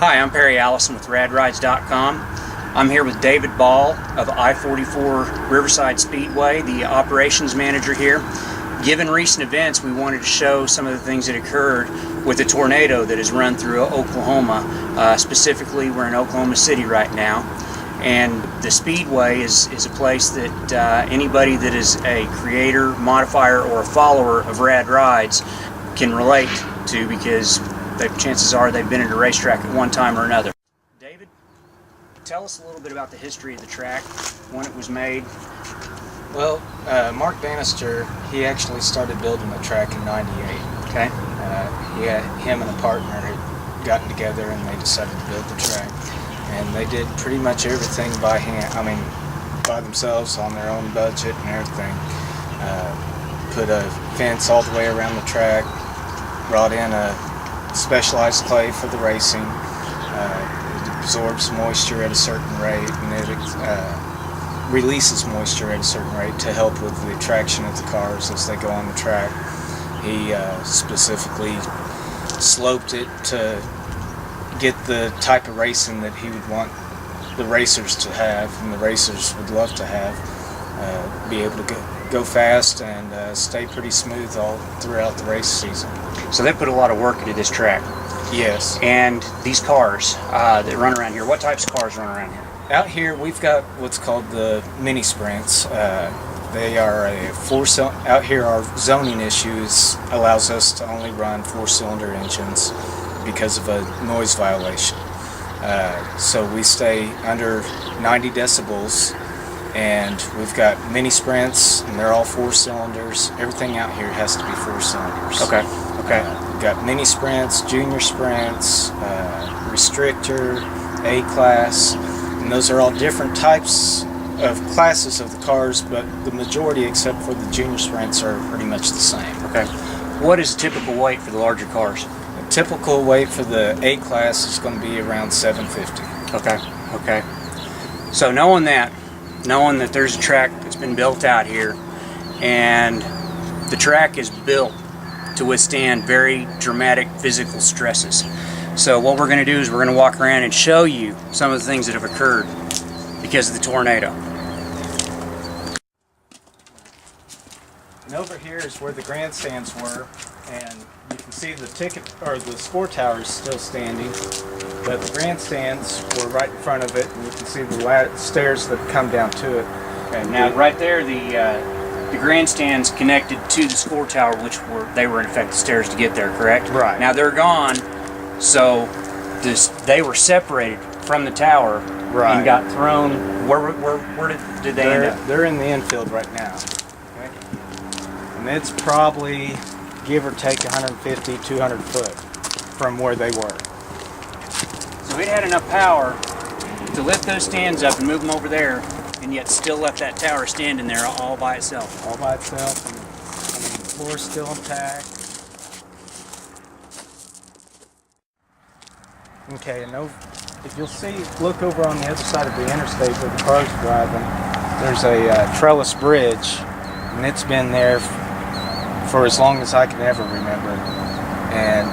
Hi, I'm Perry Allison with RadRidez.com. I'm here with David Ball of I-44 Riverside Speedway, the operations manager here. Given recent events, we wanted to show some of the things that occurred with the tornado that has run through Oklahoma. Specifically, we're in Oklahoma City right now. And the Speedway is a place that anybody that is a creator, modifier, or a follower of RadRidez can relate to, because the chances are they've been at a racetrack at one time or another. David, tell us a little bit about the history of the track, when it was made. Well, Mark Bannister, he actually started building the track in '98. Okay. Him and a partner had gotten together and they decided to build the track. And they did pretty much everything by hand, by themselves on their own budget and everything. Put a fence all the way around the track, brought in a specialized clay for the racing. It absorbs moisture at a certain rate, and it releases moisture at a certain rate to help with the traction of the cars as they go on the track. He specifically sloped it to get the type of racing that he would want the racers to have, and the racers would love to have. Be able to go fast and stay pretty smooth all throughout the race season. So they put a lot of work into this track. Yes. And these cars that run around here, what types of cars run around here? Out here we've got what's called the mini sprints. They are a four-cylinder. Out here our zoning issues allows us to only run four-cylinder engines because of a noise violation. So we stay under 90 decibels, and we've got mini sprints, and they're all four cylinders. Everything out here has to be four cylinders. Okay. Okay. We've got mini sprints, junior sprints, restrictor, A-class, and those are all different types of classes of the cars, but the majority, except for the junior sprints, are pretty much the same. Okay. What is a typical weight for the larger cars? The typical weight for the A-class is going to be around 750. Okay. Okay. So knowing that there's a track that's been built out here, and the track is built to withstand very dramatic physical stresses. So what we're going to do is we're going to walk around and show you some of the things that have occurred because of the tornado. And over here is where the grandstands were, and you can see the the score tower is still standing, but the grandstands were right in front of it, and you can see the stairs that come down to it. Okay, now right there, the grandstands connected to the score tower, which they were in effect the stairs to get there, correct? Right. Now they're gone, so they were separated from the tower, right, and got thrown. Where did they end up? They're in the infield right now. Okay. And it's probably, give or take, 150, 200 foot from where they were. So it had enough power to lift those stands up and move them over there, and yet still left that tower standing there all by itself. All by itself, and the floor's still intact. Okay, and if you'll see, look over on the other side of the interstate where the car's driving, there's a trellis bridge, and it's been there for as long as I can ever remember. And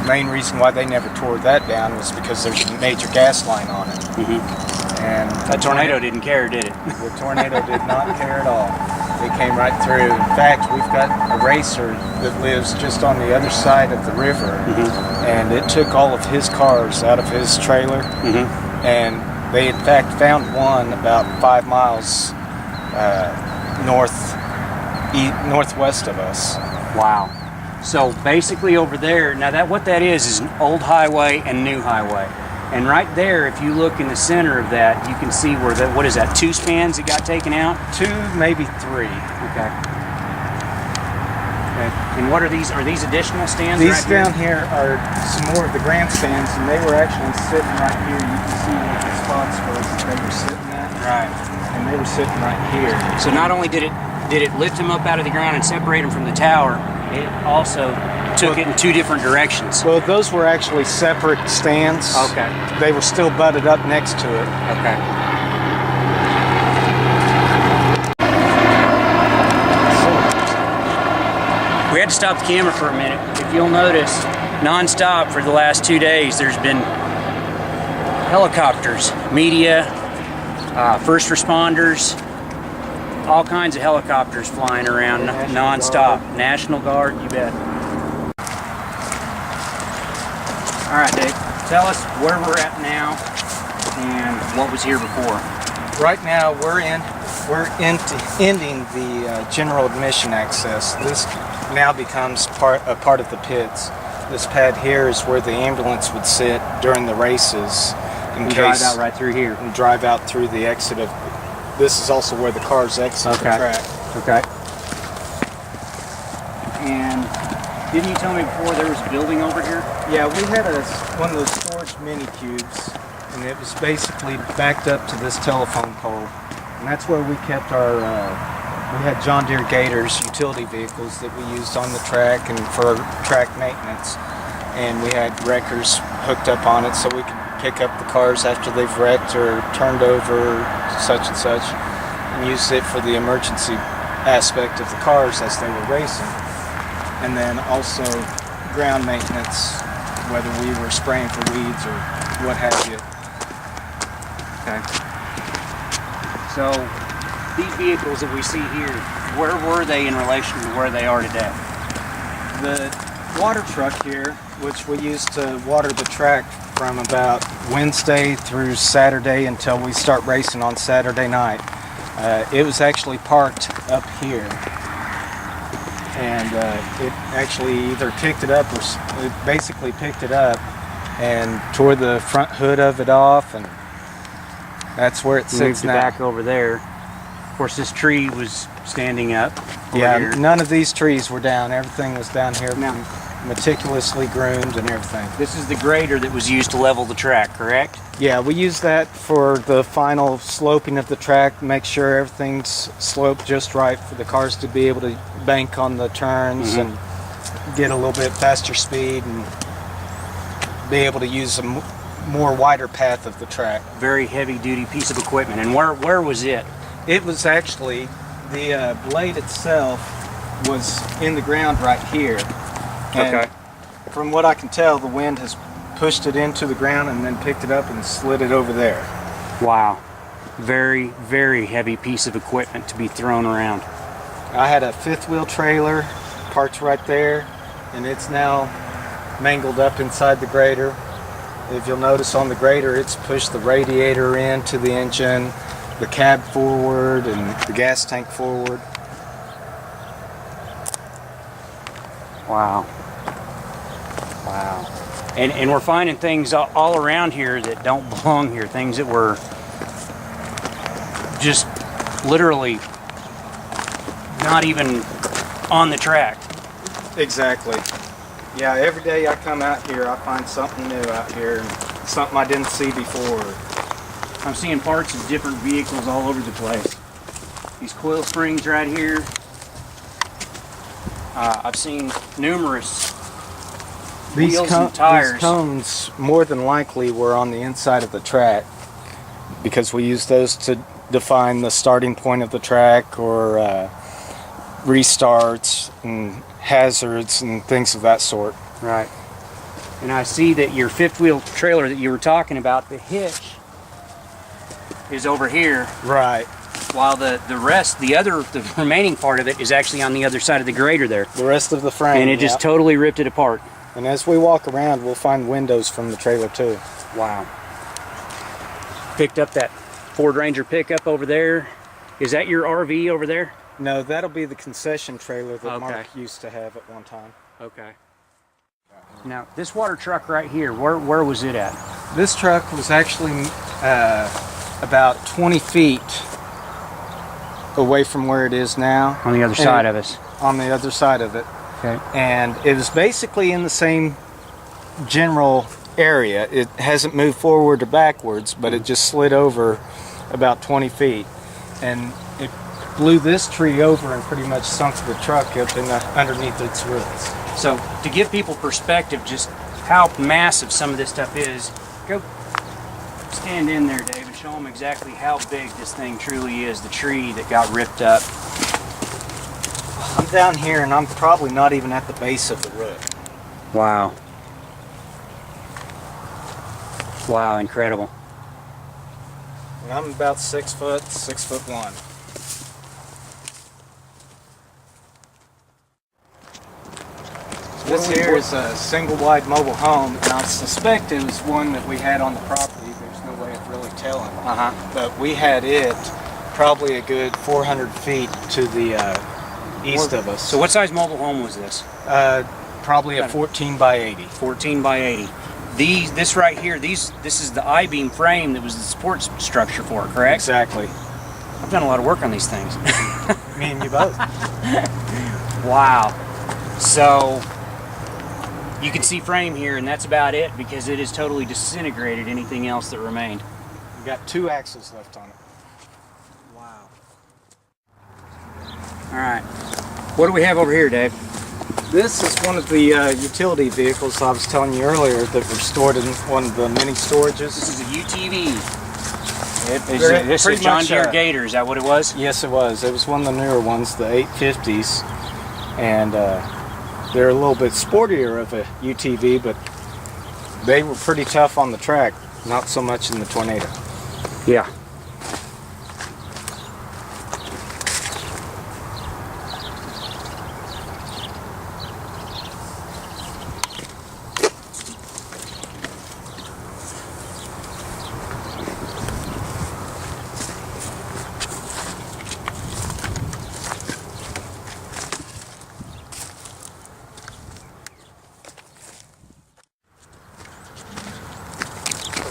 the main reason why they never tore that down was because there's a major gas line on it. Mm-hmm. And the tornado didn't care, did it? The tornado did not care at all. They came right through. In fact, we've got a racer that lives just on the other side of the river, mm-hmm, and it took all of his cars out of his trailer, mm-hmm, and they in fact found one about 5 miles northwest of us. Wow. So basically over there, now what that is an old highway and new highway. And right there, if you look in the center of that, you can see where what is that, 2 spans that got taken out? 2, maybe 3. Okay. Okay. And what are these? Are these additional stands? These right down here are some more of the grandstands, and they were actually sitting right here. You can see what the spots was that they were sitting at. Right. And they were sitting right here. So not only did it lift them up out of the ground and separate them from the tower, it also took it in 2 different directions. Well, those were actually separate stands. Okay. They were still butted up next to it. Okay. We had to stop the camera for a minute. If you'll notice, non-stop for the last 2 days, there's been helicopters, media, first responders, all kinds of helicopters flying around non-stop. National Guard, you bet. All right, Dave, tell us where we're at now and what was here before. Right now, we're ending the general admission access. This now becomes a part of the pits. This pad here is where the ambulance would sit during the races. Drive out right through here. And drive out through the exit of. This is also where the cars exit the track. Okay. And didn't you tell me before there was a building over here? Yeah, we had one of those storage mini cubes, and it was basically backed up to this telephone pole. And that's where we kept our, we had John Deere Gators, utility vehicles that we used on the track and for track maintenance. And we had wreckers hooked up on it so we could pick up the cars after they've wrecked or turned over, such and such, and use it for the emergency aspect of the cars as they were racing. And then also ground maintenance, whether we were spraying for weeds or what have you. Okay. So these vehicles that we see here, where were they in relation to where they are today? The water truck here, which we used to water the track from about Wednesday through Saturday until we start racing on Saturday night, it was actually parked up here. And it actually either picked it up or it basically picked it up and tore the front hood of it off, and that's where it sits now. Back over there. Of course, this tree was standing up. Yeah, here. none of these trees were down. Everything was down here, meticulously groomed and everything. This is the grader that was used to level the track, correct? Yeah, we use that for the final sloping of the track, make sure everything's sloped just right for the cars to be able to bank on the turns and get a little bit faster speed and be able to use a more wider path of the track. Very heavy duty piece of equipment. And where was it? It was actually, the blade itself was in the ground right here. And from what I can tell, the wind has pushed it into the ground and then picked it up and slid it over there. Wow. Very, very heavy piece of equipment to be thrown around. I had a fifth wheel trailer parked right there, and it's now mangled up inside the grader. If you'll notice on the grader, it's pushed the radiator into the engine, the cab forward, and the gas tank forward. Wow. Wow. And we're finding things all around here that don't belong here. Things that were just literally not even on the track. Exactly. Yeah, every day I come out here, I find something new out here, and something I didn't see before. I'm seeing parts of different vehicles all over the place. These coil springs right here. I've seen numerous wheels and tires. These cones more than likely were on the inside of the track because we use those to define the starting point of the track or restarts and hazards and things of that sort. Right. And I see that your fifth wheel trailer that you were talking about, the hitch is over here. Right. While the remaining part of it is actually on the other side of the grader there. The rest of the frame. And it just totally ripped it apart. And as we walk around, we'll find windows from the trailer too. Wow. Picked up that Ford Ranger pickup over there. Is that your RV over there? No, that'll be the concession trailer that Mark used to have at one time. Okay. Now, this water truck right here, where was it at? This truck was actually about 20 feet away from where it is now. On the other side of us. On the other side of it. Okay. And it was basically in the same general area. It hasn't moved forward or backwards, but it just slid over about 20 feet. And it blew this tree over and pretty much sunk the truck up underneath its roots. So, to give people perspective just how massive some of this stuff is, go stand in there, Dave, and show them exactly how big this thing truly is, the tree that got ripped up. I'm down here and I'm probably not even at the base of the root. Wow. Wow, incredible. And I'm about 6 foot, 6'1". This here is a single wide mobile home, and I suspect it was one that we had on the property. There's no way of really telling. But we had it probably a good 400 feet to the east of us. So what size mobile home was this? Probably a 14 by 80. 14 by 80. This right here, this is the I-beam frame that was the support structure for it, correct? Exactly. I've done a lot of work on these things. Me and you both. Wow. So you can see frame here, and that's about it because it is totally disintegrated anything else that remained. We got 2 axles left on it. Wow. All right. What do we have over here, Dave? This is one of the utility vehicles I was telling you earlier that were stored in one of the mini storages. This is a UTV. This is a John Deere Gator, is that what it was? Yes, it was. It was one of the newer ones, the 850s. And they're a little bit sportier of a UTV, but they were pretty tough on the track, not so much in the tornado. Yeah.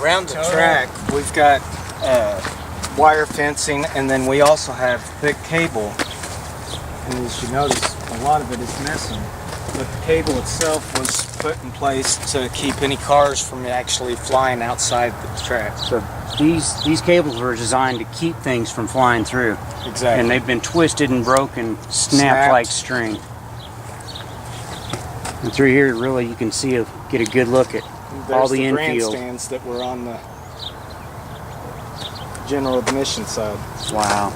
Around the track, we've got wire fencing, and then we also have thick cable. And as you notice, a lot of it is missing. But the cable itself was put in place to keep any cars from actually flying outside the track. So these cables were designed to keep things from flying through. Exactly. And they've been twisted and broken, snapped like string. And through here, really, you can get a good look at all the infield. Grandstands that were on the general admission side. Wow.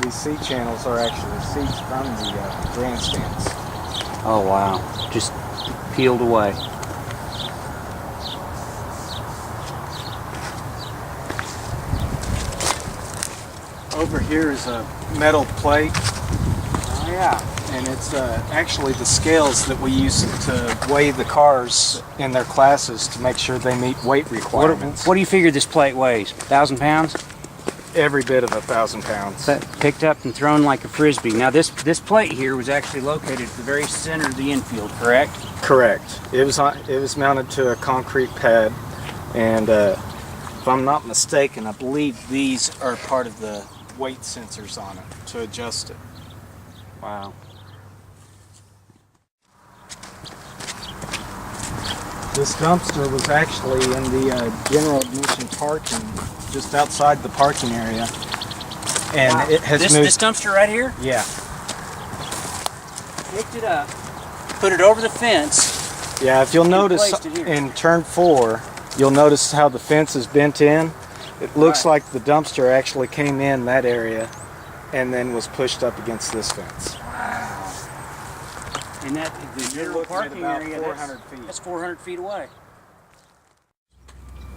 These seat channels are actually seats from the grandstands. Oh wow, just peeled away. Over here is a metal plate. Oh yeah. And it's actually the scales that we use to weigh the cars in their classes to make sure they meet weight requirements. What do you figure this plate weighs? 1,000 pounds? Every bit of 1,000 pounds. Picked up and thrown like a frisbee. Now this plate here was actually located at the very center of the infield, correct? Correct. It was mounted to a concrete pad, and if I'm not mistaken, I believe these are part of the weight sensors on it to adjust it. Wow. This dumpster was actually in the general admission parking, just outside the parking area, and wow. It has moved. This dumpster right here? Yeah. Picked it up, put it over the fence. Yeah, if you'll notice in turn 4, you'll notice how the fence is bent in. It looks like the dumpster actually came in that area and then was pushed up against this fence. Wow. And that the general parking area, 400 feet. That's 400 feet away.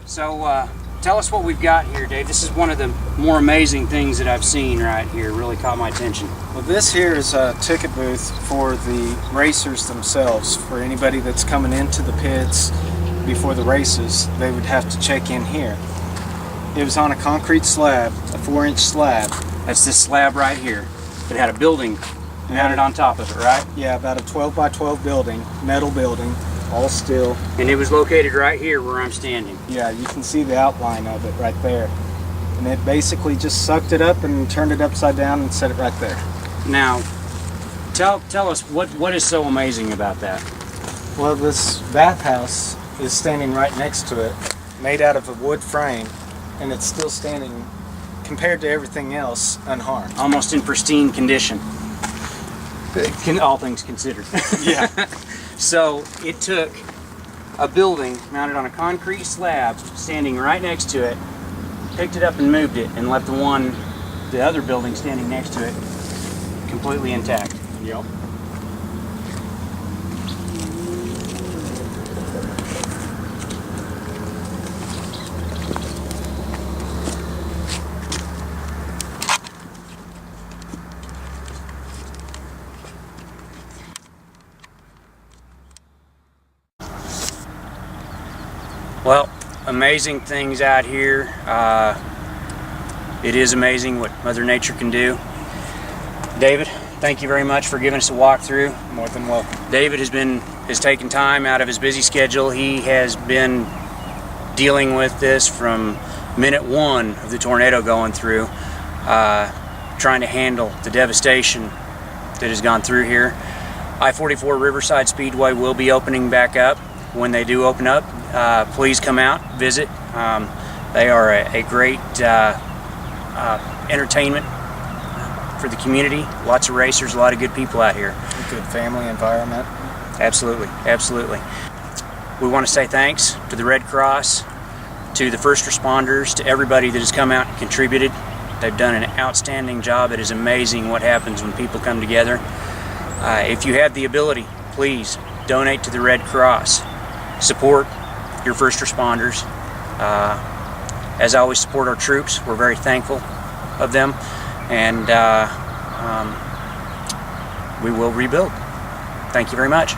So tell us what we've got here, Dave. This is one of the more amazing things that I've seen right here. Really caught my attention. Well, this here is a ticket booth for the racers themselves. For anybody that's coming into the pits before the races, they would have to check in here. It was on a concrete slab, a 4-inch slab. That's this slab right here. It had a building mounted on top of it, right? Yeah, about a 12 by 12 building, metal building, all steel. And it was located right here where I'm standing. Yeah, you can see the outline of it right there. And it basically just sucked it up and turned it upside down and set it right there. Now, tell us what is so amazing about that? Well, this bathhouse is standing right next to it, made out of a wood frame, and it's still standing, compared to everything else, unharmed. Almost in pristine condition. All things considered. Yeah. So it took a building mounted on a concrete slab, standing right next to it, picked it up and moved it, and left the other building standing next to it, completely intact. Yep. Well, amazing things out here. It is amazing what Mother Nature can do. David, thank you very much for giving us a walkthrough. More than welcome. David has taken time out of his busy schedule. He has been dealing with this from minute one of the tornado going through, trying to handle the devastation that has gone through here. I-44 Riverside Speedway will be opening back up. When they do open up, please come out, visit. They are a great entertainment for the community. Lots of racers, a lot of good people out here. A good family environment. Absolutely, absolutely. We want to say thanks to the Red Cross, to the first responders, to everybody that has come out and contributed. They've done an outstanding job. It is amazing what happens when people come together. If you have the ability, please donate to the Red Cross. Support your first responders. As always, support our troops. We're very thankful of them, and we will rebuild. Thank you very much.